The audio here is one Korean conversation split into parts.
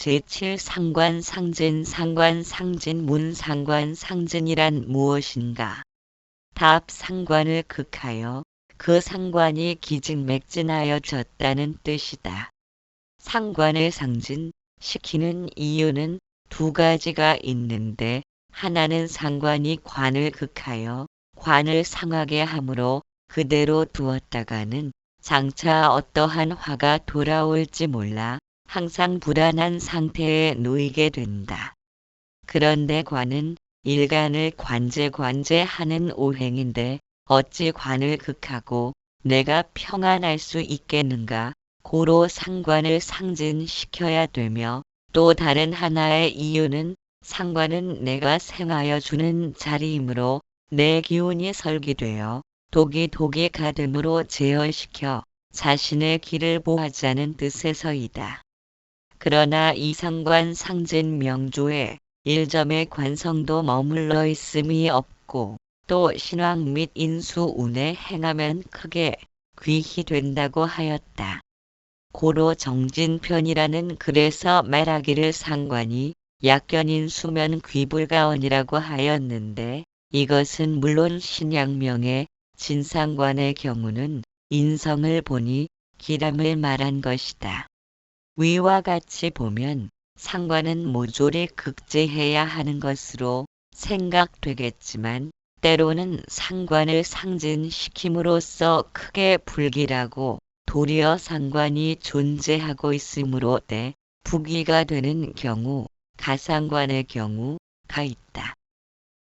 제7상관 상진 상관 상진 문 상관 상진이란 무엇인가? 답 상관을 극하여 그 상관이 기진맥진하여졌다는 뜻이다. 상관을 상진시키는 이유는 두 가지가 있는데 하나는 상관이 관을 극하여 관을 상하게 함으로 그대로 두었다가는 장차 어떠한 화가 돌아올지 몰라 항상 불안한 상태에 놓이게 된다. 그런데 관은 일간을 관제하는 오행인데 어찌 관을 극하고 내가 평안할 수 있겠는가? 고로 상관을 상진시켜야 되며 또 다른 하나의 이유는 상관은 내가 생하여 주는 자리이므로 내 기운이 설기되어 독이 가듬으로 제어시켜 자신의 길을 보하자는 뜻에서이다. 그러나 이 상관 상진 명조에 일점의 관성도 머물러 있음이 없고 또 신왕 및 인수운에 행하면 크게 귀히 된다고 하였다. 고로 정진편이라는 글에서 말하기를 상관이 약견인 수면 귀불가원이라고 하였는데 이것은 물론 신약명의 진상관의 경우는 인성을 보니 기람을 말한 것이다. 위와 같이 보면 상관은 모조리 극제해야 하는 것으로 생각되겠지만 때로는 상관을 상진시킴으로써 크게 불길하고 도리어 상관이 존재하고 있으므로 때 부기가 되는 경우, 가상관의 경우가 있다.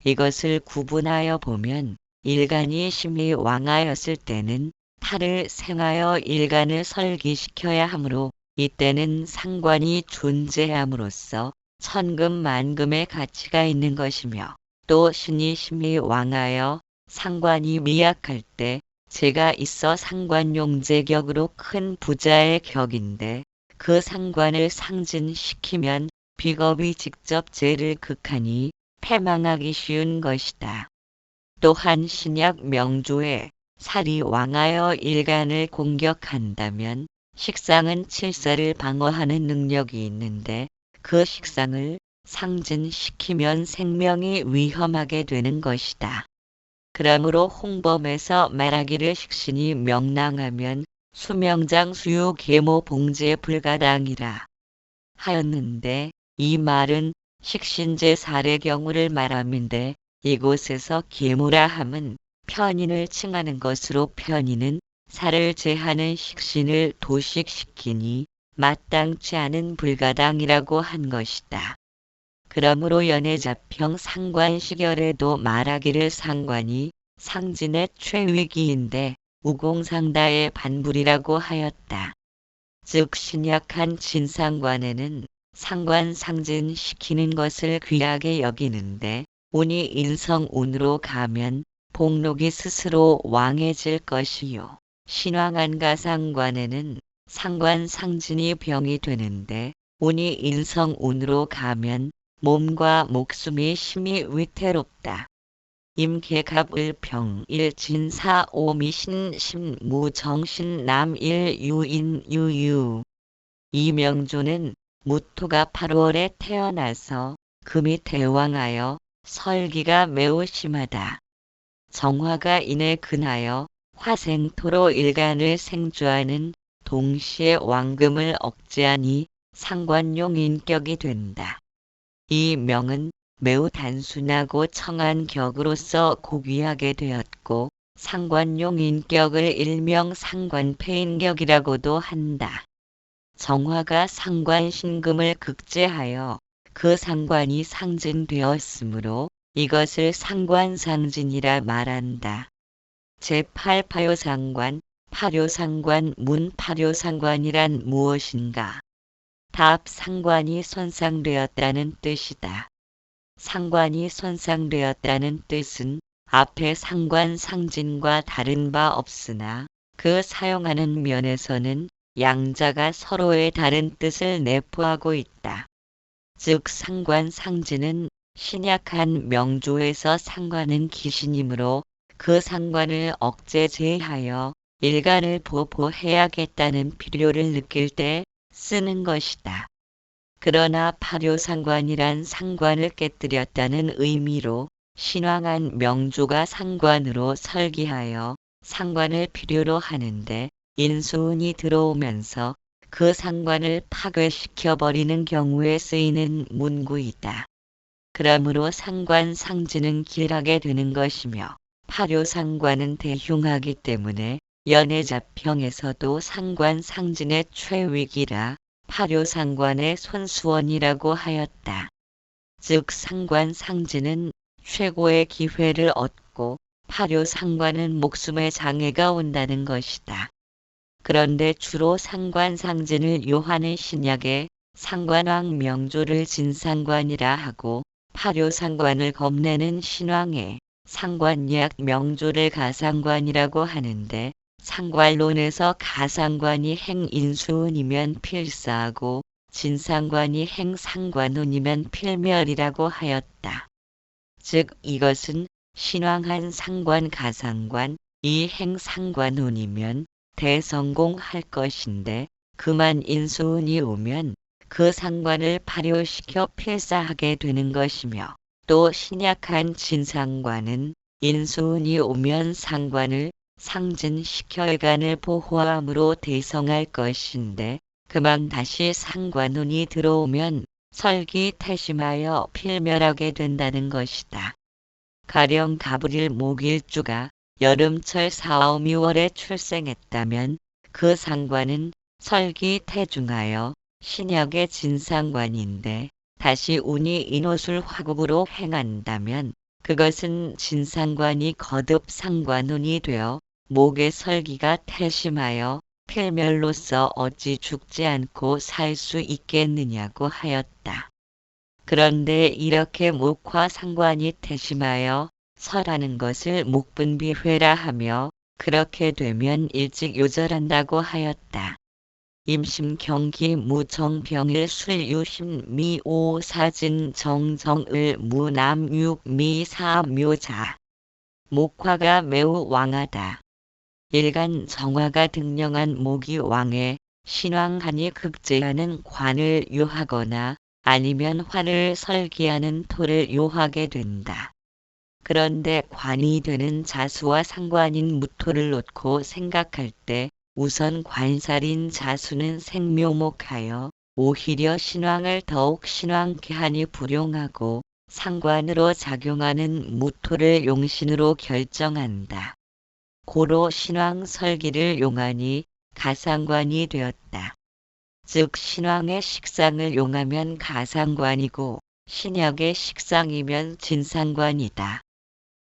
이것을 구분하여 보면 일간이 심히 왕하였을 때는 탈을 생하여 일간을 설기시켜야 하므로 이때는 상관이 존재함으로써 천금만금의 가치가 있는 것이며 또 신이 심히 왕하여 상관이 미약할 때 재가 있어 상관용재격으로 큰 부자의 격인데 그 상관을 상진시키면 비겁이 직접 재를 극하니 패망하기 쉬운 것이다. 또한 신약 명조에 살이 왕하여 일간을 공격한다면 식상은 칠사를 방어하는 능력이 있는데 그 식상을 상진시키면 생명이 위험하게 되는 것이다. 그러므로 홍범에서 말하기를 식신이 명랑하면 수명장 수유 계모 봉제 불가당이라 하였는데 이 말은 식신제 살의 경우를 말함인데 이곳에서 계모라 함은 편인을 칭하는 것으로 편인은 살을 제하는 식신을 도식시키니 마땅치 않은 불가당이라고 한 것이다. 그러므로 연해자평 상관시결에도 말하기를 상관이 상진의 최위기인데 우공상다의 반불이라고 하였다. 즉 신약한 진상관에는 상관 상진시키는 것을 귀하게 여기는데 운이 인성운으로 가면 복록이 스스로 왕해질 것이요. 신왕한 가상관에는 상관 상진이 병이 되는데 운이 인성운으로 가면 몸과 목숨이 심히 위태롭다. 임계갑을평 일진사 오미신 신무정신 남일 유인 유유. 이명조는 무토가 8월에 태어나서 금이 대왕하여 설기가 매우 심하다. 정화가 인해 근하여 화생토로 일간을 생주하는 동시에 왕금을 억제하니 상관용 인격이 된다. 이 명은 매우 단순하고 청한 격으로서 고귀하게 되었고 상관용 인격을 일명 상관패인격이라고도 한다. 정화가 상관신금을 극제하여 그 상관이 상진되었으므로 이것을 상관상진이라 말한다. 제8파요상관, 파료상관, 문파료상관이란 무엇인가? 답 상관이 손상되었다는 뜻이다. 상관이 손상되었다는 뜻은 앞에 상관 상진과 다른 바 없으나 그 사용하는 면에서는 양자가 서로의 다른 뜻을 내포하고 있다. 즉 상관 상진은 신약한 명조에서 상관은 귀신이므로 그 상관을 억제 제하여 일간을 보호해야겠다는 필요를 느낄 때 쓰는 것이다. 그러나 파묘상관이란 상관을 깨뜨렸다는 의미로 신왕한 명조가 상관으로 설기하여 상관을 필요로 하는데 인수운이 들어오면서 그 상관을 파괴시켜버리는 경우에 쓰이는 문구이다. 그러므로 상관상진은 길하게 되는 것이며 파묘상관은 대흉하기 때문에 연해자평에서도 상관상진의 최위기라 파묘상관의 손수원이라고 하였다. 즉 상관상진은 최고의 기회를 얻고 파묘상관은 목숨에 장애가 온다는 것이다. 그런데 주로 상관상진을 요하는 신약에 상관왕 명조를 진상관이라 하고 파묘상관을 겁내는 신왕에 상관약 명조를 가상관이라고 하는데 상관론에서 가상관이 행인수운이면 필사하고 진상관이 행상관운이면 필멸이라고 하였다. 즉 이것은 신왕한 상관 가상관 이 행상관운이면 대성공할 것인데 그만 인수운이 오면 그 상관을 발효시켜 필사하게 되는 것이며 또 신약한 진상관은 인수운이 오면 상관을 상진시켜 일간을 보호함으로 대성할 것인데 그만 다시 상관운이 들어오면 설기태심하여 필멸하게 된다는 것이다. 가령 가브릴 목일주가 여름철 4, 5월에 출생했다면 그 상관은 설기태중하여 신약의 진상관인데 다시 운이 인호술 화국으로 행한다면 그것은 진상관이 거듭 상관운이 되어 목의 설기가 태심하여 필멸로서 어찌 죽지 않고 살 수 있겠느냐고 하였다. 그런데 이렇게 목화 상관이 태심하여 설하는 것을 목분비회라 하며 그렇게 되면 일찍 요절한다고 하였다. 임심 경기 무정병일 술유심 미오사진 정정을 무남육 미사묘자 목화가 매우 왕하다. 일간 정화가 등령한 목이 왕해 신왕하니 극제하는 관을 요하거나 아니면 화를 설기하는 토를 요하게 된다. 그런데 관이 되는 자수와 상관인 무토를 놓고 생각할 때 우선 관살인 자수는 생묘목하여 오히려 신왕을 더욱 신왕케 하니 불용하고 상관으로 작용하는 무토를 용신으로 결정한다. 고로 신왕 설기를 용하니 가상관이 되었다. 즉 신왕의 식상을 용하면 가상관이고 신약의 식상이면 진상관이다.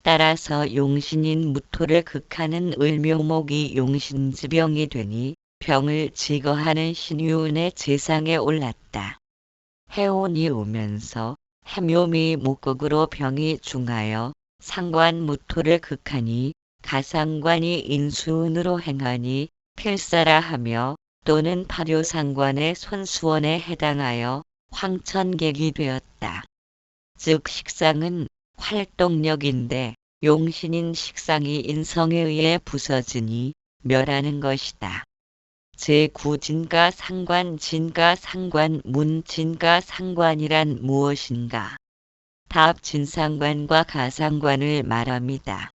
따라서 용신인 무토를 극하는 을묘목이 용신지병이 되니 병을 제거하는 신유운의 재상에 올랐다. 해온이 오면서 해묘미 목극으로 병이 중하여 상관 무토를 극하니 가상관이 인수운으로 행하니 필사라 하며 또는 파묘상관의 손수원에 해당하여 황천객이 되었다. 즉 식상은 활동력인데 용신인 식상이 인성에 의해 부서지니 멸하는 것이다. 제9진가 상관 진가 상관 문 진가 상관이란 무엇인가? 답 진상관과 가상관을 말합니다.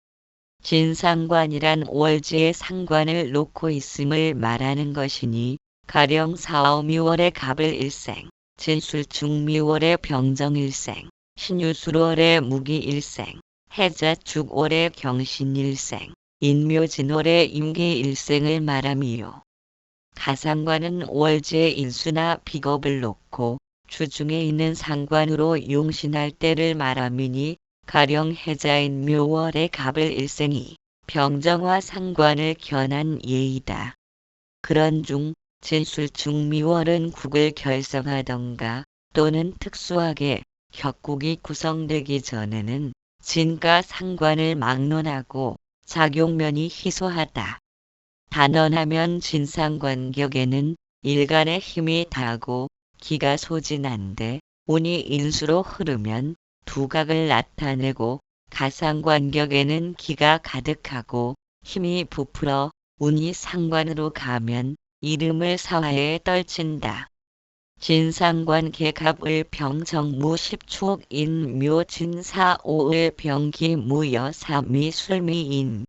진상관이란 월지의 상관을 놓고 있음을 말하는 것이니 가령 4, 5미월의 갑을일생, 진술중미월의 병정일생, 신유술월의 무기일생, 해자축월의 경신일생, 인묘진월의 임기일생을 말함이요. 가상관은 월지의 인수나 비겁을 놓고 주중에 있는 상관으로 용신할 때를 말함이니 가령 해자인 묘월의 갑을일생이 병정화 상관을 견한 예이다. 그런 중 진술중미월은 국을 결성하던가 또는 특수하게 격국이 구성되기 전에는 진가 상관을 막론하고 작용면이 희소하다. 단언하면 진상관격에는 일간의 힘이 다하고 기가 소진한데 운이 인수로 흐르면 두각을 나타내고 가상관격에는 기가 가득하고 힘이 부풀어 운이 상관으로 가면 이름을 사화에 떨친다. 진상관 개갑을 병정무 십축인 묘진사오을 병기 무여사 미술미인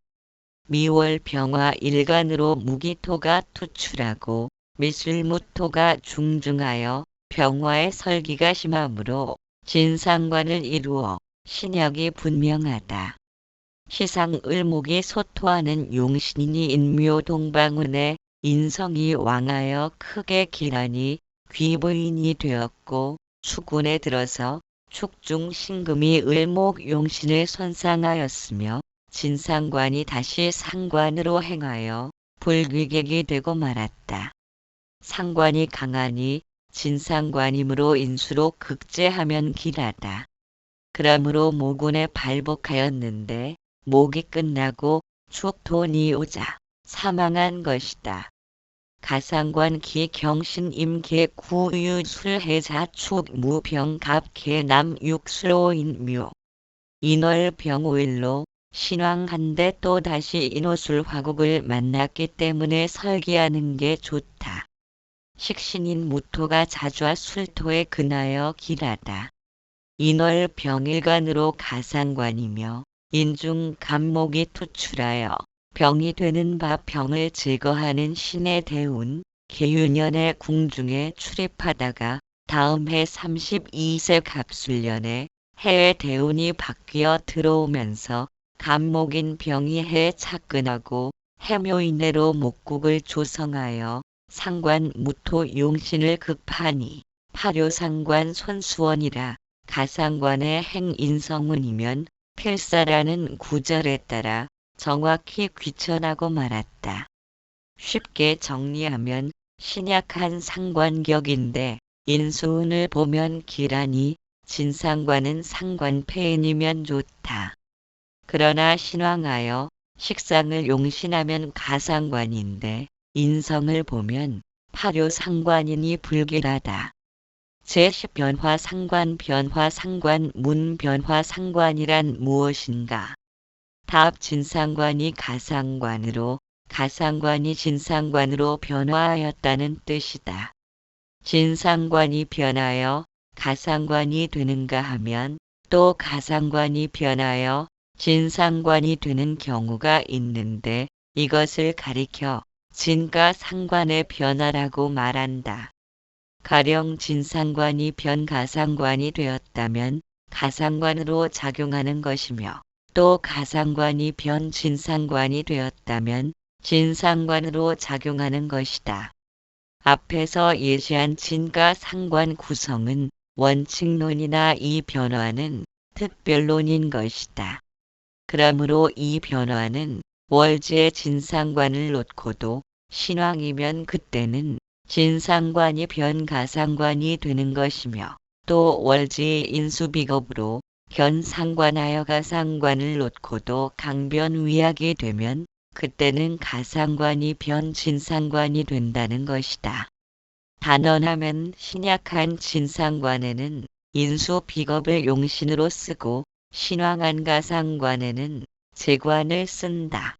미월 병화 일간으로 무기토가 투출하고 미술무토가 중중하여 병화의 설기가 심하므로 진상관을 이루어 신약이 분명하다. 시상을목이 소토하는 용신이 인묘 동방운에 인성이 왕하여 크게 기란이 귀부인이 되었고 추군에 들어서 축중 신금이 을목 용신을 손상하였으며 진상관이 다시 상관으로 행하여 불귀객이 되고 말았다. 상관이 강하니 진상관이므로 인수로 극제하면 길하다. 그러므로 모군에 발복하였는데 목이 끝나고 축돈이 오자 사망한 것이다. 가상관 기경신 임계 구유술해자 축무병갑 계남 육술오인묘 인월병오일로 신왕한데 또다시 인호술 화국을 만났기 때문에 설기하는 게 좋다. 식신인 무토가 자주와 술토에 근하여 길하다. 인월병일간으로 가상관이며 인중 간목이 투출하여 병이 되는 바 병을 제거하는 신의 대운 계유년의 궁중에 출입하다가 다음 해 32세 갑술년에 해의 대운이 바뀌어 들어오면서 간목인 병이 해에 착근하고 해묘인해로 목국을 조성하여 상관 무토 용신을 극하니 파료상관 손수원이라 가상관의 행인성운이면 필사라는 구절에 따라 정확히 귀천하고 말았다. 쉽게 정리하면 신약한 상관격인데 인수운을 보면 기란이 진상관은 상관폐인이면 좋다. 그러나 신왕하여 식상을 용신하면 가상관인데 인성을 보면 파료상관이니 불길하다. 제10변화상관 변화상관 문변화상관이란 무엇인가? 답 진상관이 가상관으로 가상관이 진상관으로 변화하였다는 뜻이다. 진상관이 변하여 가상관이 되는가 하면 또 가상관이 변하여 진상관이 되는 경우가 있는데 이것을 가리켜 진가상관의 변화라고 말한다. 가령 진상관이 변가상관이 되었다면 가상관으로 작용하는 것이며 또 가상관이 변진상관이 되었다면 진상관으로 작용하는 것이다. 앞에서 예시한 진가상관 구성은 원칙론이나 이 변화는 특별론인 것이다. 그러므로 이 변화는 월지의 진상관을 놓고도 신왕이면 그때는 진상관이 변가상관이 되는 것이며 또 월지의 인수비겁으로 변상관하여 가상관을 놓고도 강변위약이 되면 그때는 가상관이 변진상관이 된다는 것이다. 단언하면 신약한 진상관에는 인수비겁을 용신으로 쓰고 신왕한 가상관에는 제관을 쓴다.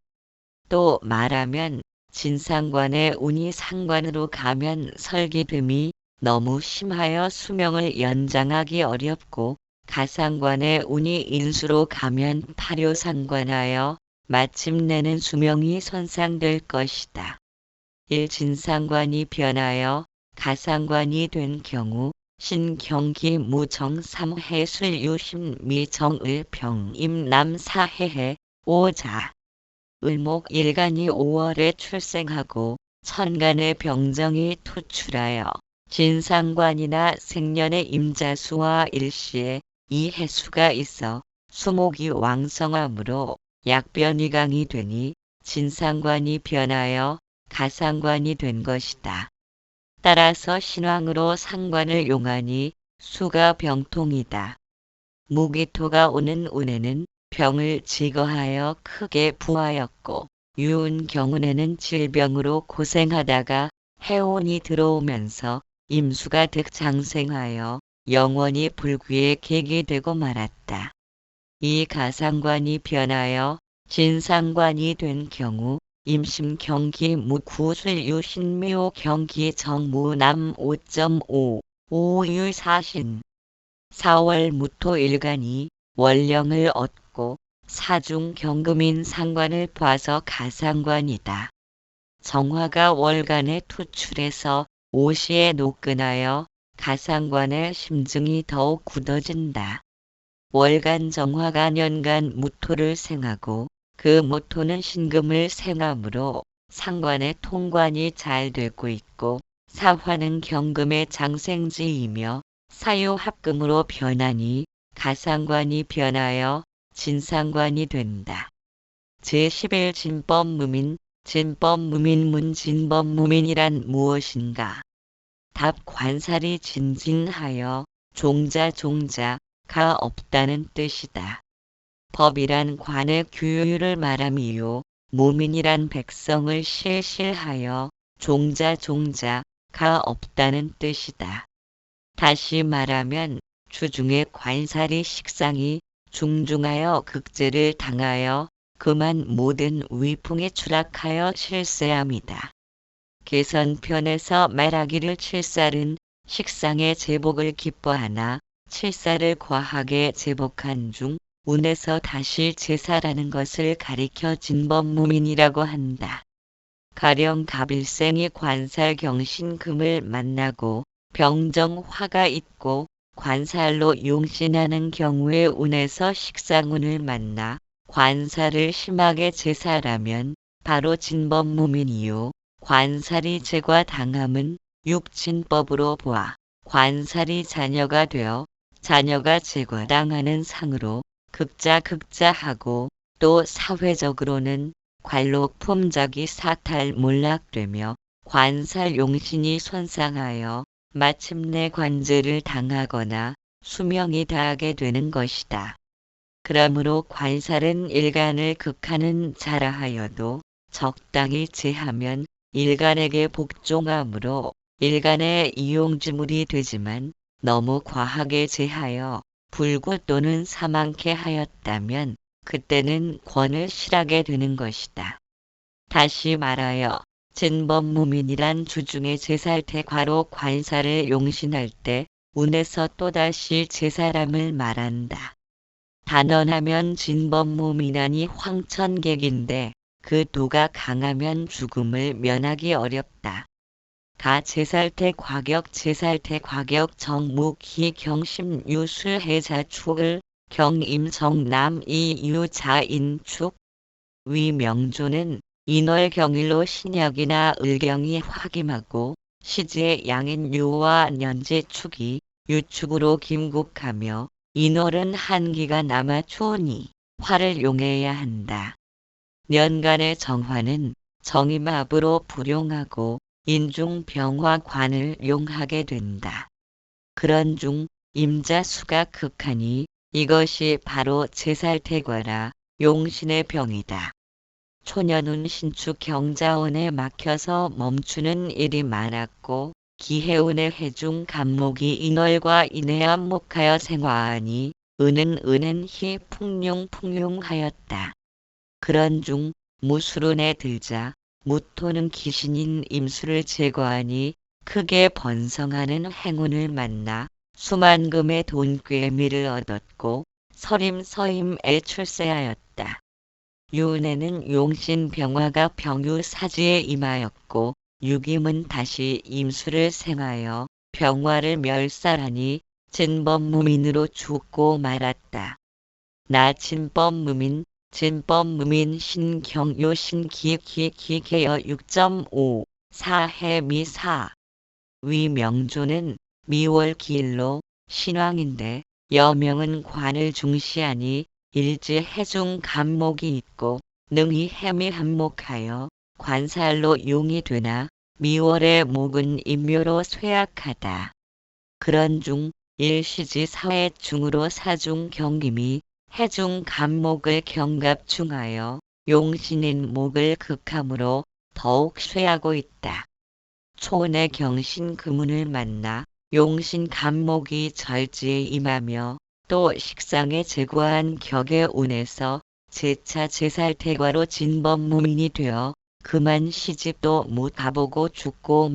또 말하면 진상관의 운이 상관으로 가면 설기됨이 너무 심하여 수명을 연장하기 어렵고 가상관의 운이 인수로 가면 파료상관하여 마침내는 수명이 손상될 것이다. 일진상관이 변하여 가상관이 된 경우 신경기 무정 3해술 유심 미정을 병임 남사해해 오자 을목 일간이 5월에 출생하고 천간의 병정이 투출하여 진상관이나 생년의 임자수와 일시에 이 해수가 있어 수목이 왕성하므로 약변위강이 되니 진상관이 변하여 가상관이 된 것이다. 따라서 신왕으로 상관을 용하니 수가 병통이다. 무기토가 오는 운에는 병을 제거하여 크게 부하였고 유운 경운에는 질병으로 고생하다가 해온이 들어오면서 임수가 득장생하여 영원히 불귀의 객이 되고 말았다. 이 가상관이 변하여 진상관이 된 경우 임심 경기 무구술 유신묘 경기 정무남 5.5 오유 사신 4월 무토 일간이 월령을 얻고 사중 경금인 상관을 봐서 가상관이다. 정화가 월간에 투출해서 오시에 노끈하여 가상관의 심증이 더욱 굳어진다. 월간 정화가 년간 무토를 생하고 그 무토는 신금을 생하므로 상관의 통관이 잘 되고 있고 사화는 경금의 장생지이며 사유합금으로 변하니 가상관이 변하여 진상관이 된다. 제11 진법무민 진법무민문 진법무민이란 무엇인가? 답 관살이 진진하여 종자가 없다는 뜻이다. 법이란 관의 규율을 말함이요 무민이란 백성을 실실하여 종자가 없다는 뜻이다. 다시 말하면 주중에 관살이 식상이 중중하여 극제를 당하여 그만 모든 위풍에 추락하여 실세함이다. 개선편에서 말하기를 칠살은 식상의 제복을 기뻐하나 칠살을 과하게 제복한 중 운에서 다시 제사라는 것을 가리켜 진법무민이라고 한다. 가령 갑일생이 관살 경신금을 만나고 병정화가 있고 관살로 용신하는 경우에 운에서 식상운을 만나 관살을 심하게 제사라면 바로 진법무민이요. 관살이 제과당함은 육친법으로 보아 관살이 자녀가 되어 자녀가 제과당하는 상으로 극자하고 또 사회적으로는 관록 품작이 사탈몰락되며 관살 용신이 손상하여 마침내 관제를 당하거나 수명이 다하게 되는 것이다. 그러므로 관살은 일간을 극하는 자라하여도 적당히 제하면 일간에게 복종하므로 일간의 이용지물이 되지만 너무 과하게 제하여 불구 또는 사망케 하였다면 그때는 권을 실하게 되는 것이다. 다시 말하여 진법무민이란 주중에 제살태 과로 관살을 용신할 때 운에서 또다시 제사람을 말한다. 단언하면 진법무민하니 황천객인데 그 도가 강하면 죽음을 면하기 어렵다. 가 제살태 과격 정묵희 경심 유술해자 축을 경임정남 이유자인축 위명조는 인월 경일로 신약이나 을경이 확임하고 시지의 양인 유와 년지 축이 유축으로 김국하며 인월은 한기가 남아 추우니 화를 용해야 한다. 년간의 정화는 정임합으로 불용하고 인중병화관을 용하게 된다. 그런 중 임자수가 극하니 이것이 바로 제살태과라 용신의 병이다. 초년운 신축 경자운에 막혀서 멈추는 일이 많았고 기해운의 해중 간목이 인월과 인해합목하여 생화하니 은은 희 풍룡하였다. 그런 중 무술운에 들자 무토는 기신인 임수를 제거하니 크게 번성하는 행운을 만나 수만금의 돈꾀미를 얻었고 서임에 출세하였다. 유운에는 용신 병화가 병유사지에 임하였고 유김은 다시 임수를 생하여 병화를 멸살하니 진법무민으로 죽고 말았다. 나 진법무민 신경요 신기계여 6.5 사해미사 위명조는 미월 기일로 신왕인데 여명은 관을 중시하니 일지 해중 간목이 있고 능히 해미 한목하여 관살로 용이 되나 미월의 목은 임묘로 쇠약하다. 그런 중 일시지 사회 중으로 사중 경김이 해중 간목을 경갑중하여 용신인 목을 극함으로 더욱 쇠하고 있다. 초운의 경신 금운을 만나 용신 간목이 절지에 임하며 또 식상에 제거한 격의 운에서 제차 제살태과로 진법무민이 되어 그만 시집도 못 가보고 죽고